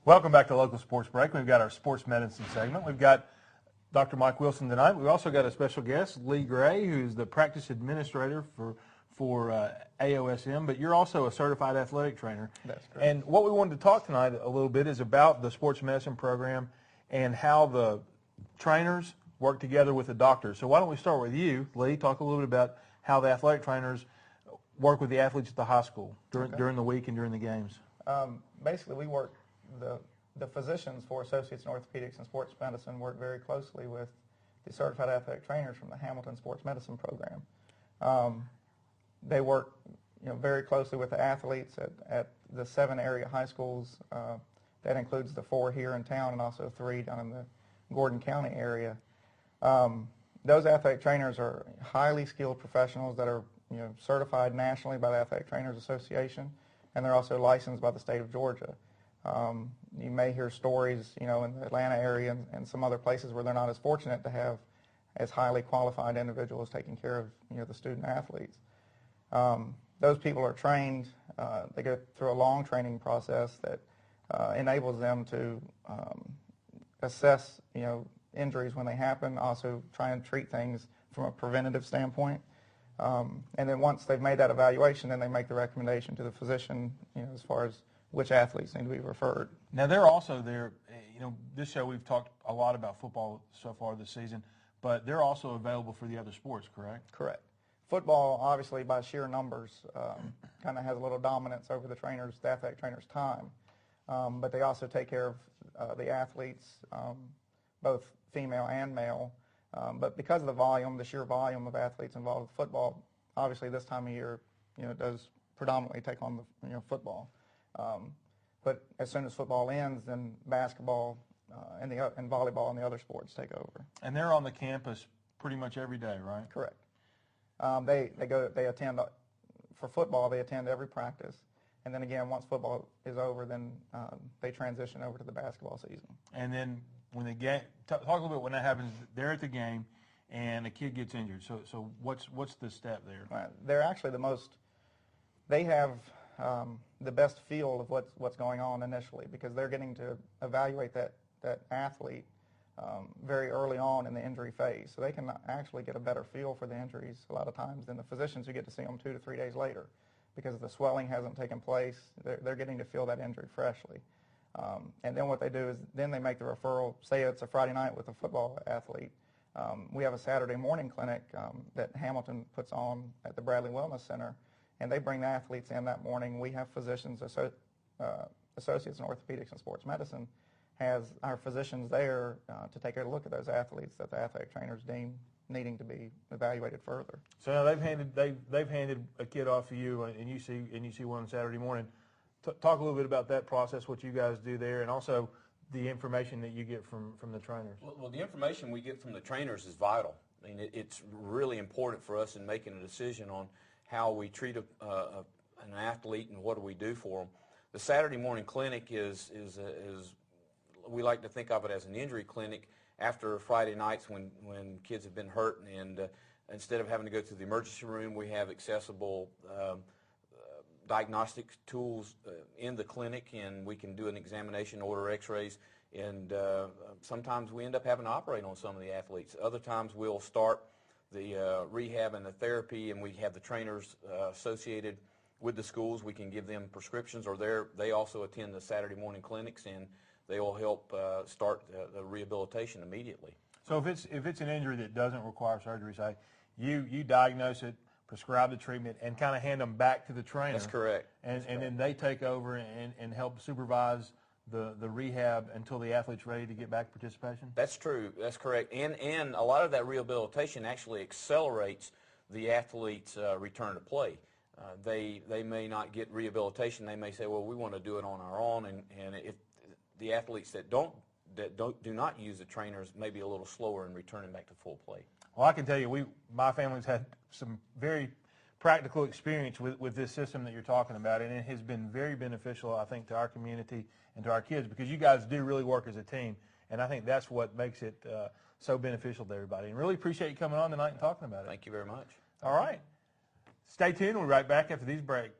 Welcome back to Local Sports Break. We've got our sports medicine segment. We've got Dr. Mike Wilson tonight. We've also got a special guest, Lee Gray, who's the practice administrator for AOSM, but you're also a certified athletic trainer. That's correct. And what we wanted to talk tonight a little bit is about the sports medicine program and how the trainers work together with the doctors. So why don't we start with you, Lee, talk a little bit about how the athletic trainers work with the athletes at the high school during the week and during the games. Basically, we work, the physicians for Associates in Orthopedics and Sports Medicine work very closely with the certified athletic trainers from the Hamilton Sports Medicine program. They work very closely with the athletes at the 7 area high schools. That includes the 4 here in town and also 3 down in the Gordon County area. Those athletic trainers are highly skilled professionals that are certified nationally by the Athletic Trainers Association, and they're also licensed by the state of Georgia. You may hear stories, in the Atlanta area and some other places where they're not as fortunate to have as highly qualified individuals taking care of, the student athletes. Those people are trained. They go through a long training process that enables them to assess, injuries when they happen, also try and treat things from a preventative standpoint. And then once they've made that evaluation, then they make the recommendation to the physician, as far as which athletes need to be referred. Now, they're also there, this show we've talked a lot about football so far this season, but they're also available for the other sports, correct? Correct. Football, obviously, by sheer numbers, kind of has a little dominance over the athletic trainers' time. But they also take care of the athletes, both female and male. But because of the sheer volume of athletes involved with football, obviously this time of year, it does predominantly take on the football. But as soon as football ends, then basketball and volleyball and the other sports take over. And they're on the campus pretty much every day, right? Correct. They attend for football. They attend every practice, and then again, once football is over, then they transition over to the basketball season. And then when the game, talk a little bit when that happens. They're at the game, and a kid gets injured. So what's the step there? They're actually they have the best feel of what's going on initially, because they're getting to evaluate that athlete very early on in the injury phase. So they can actually get a better feel for the injuries a lot of times than the physicians who get to see them 2 to 3 days later, because the swelling hasn't taken place. They're getting to feel that injury freshly. And then what they do is then they make the referral. Say it's a Friday night with a football athlete. We have a Saturday morning clinic that Hamilton puts on at the Bradley Wellness Center, and they bring the athletes in that morning. We have physicians, Associates in Orthopedics and Sports Medicine, has our physicians there to take a look at those athletes that the athletic trainers deem needing to be evaluated further. So now they've handed a kid off to you, and you see one on Saturday morning. Talk a little bit about that process, what you guys do there, and also the information that you get from the trainers. Well, the information we get from the trainers is vital. I mean, it's really important for us in making a decision on how we treat an athlete and what do we do for them. The Saturday morning clinic is we like to think of it as an injury clinic after Friday nights when kids have been hurt, and instead of having to go to the emergency room, we have accessible diagnostic tools in the clinic, and we can do an examination, order x-rays, and sometimes we end up having to operate on some of the athletes. Other times we'll start the rehab and the therapy, and we have the trainers associated with the schools. We can give them prescriptions, or they also attend the Saturday morning clinics, and they will help start the rehabilitation immediately. So if it's an injury that doesn't require surgery, say, you diagnose it, prescribe the treatment, and kind of hand them back to the trainer. That's correct. And then they take over and help supervise the rehab until the athlete's ready to get back to participation? That's true. That's correct. And a lot of that rehabilitation actually accelerates the athlete's return to play. They may not get rehabilitation. They may say, well, we want to do it on our own, and if the athletes that do not use the trainers may be a little slower in returning back to full play. Well, I can tell you, my family's had some very practical experience with this system that you're talking about, and it has been very beneficial, I think, to our community and to our kids, because you guys do really work as a team, and I think that's what makes it so beneficial to everybody. And really appreciate you coming on tonight and talking about it. Thank you very much. All right. Stay tuned. We'll be right back after these breaks.